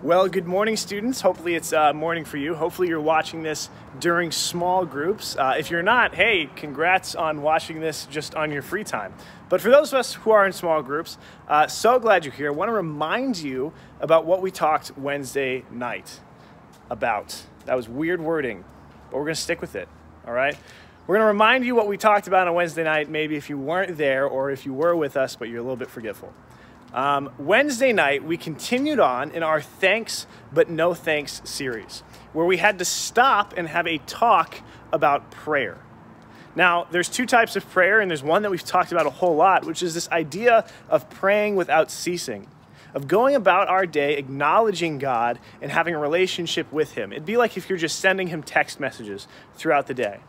Well, good morning, students. Hopefully it's morning for you. Hopefully you're watching this during small groups. If you're not, hey, congrats on watching this just on your free time. But for those of us who are in small groups, so glad you're here. I want to remind you about what we talked Wednesday night about. That was weird wording, but we're going to stick with it, all right? We're going to remind you what we talked about on Wednesday night, maybe if you weren't there or if you were with us, but you're a little bit forgetful. Wednesday night, we continued on in our Thanks But No Thanks series, where we had to stop and have a talk about prayer. Now, there's two types of prayer, and there's one that we've talked about a whole lot, which is this idea of praying without ceasing, of going about our day, acknowledging God and having a relationship with Him. It'd be like if you're just sending Him text messages throughout the day.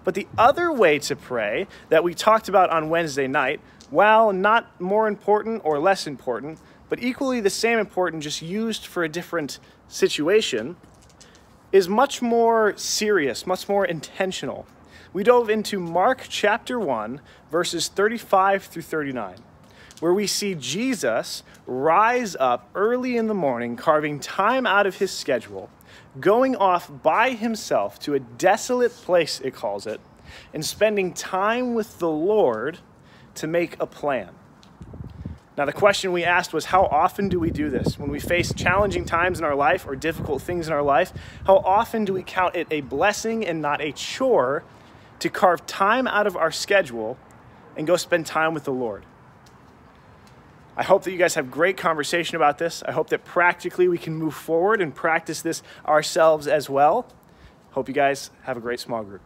But the other way to pray that we talked about on Wednesday night, while not more important or less important, but equally the same important, just used for a different situation, is much more serious, much more intentional. We dove into Mark chapter 1, verses 35 through 39, where we see Jesus rise up early in the morning, carving time out of his schedule, going off by himself to a desolate place, it calls it, and spending time with the Lord to make a plan. Now, the question we asked was, how often do we do this? When we face challenging times in our life or difficult things in our life, how often do we count it a blessing and not a chore to carve time out of our schedule and go spend time with the Lord? I hope that you guys have great conversation about this. I hope that practically we can move forward and practice this ourselves as well. Hope you guys have a great small group.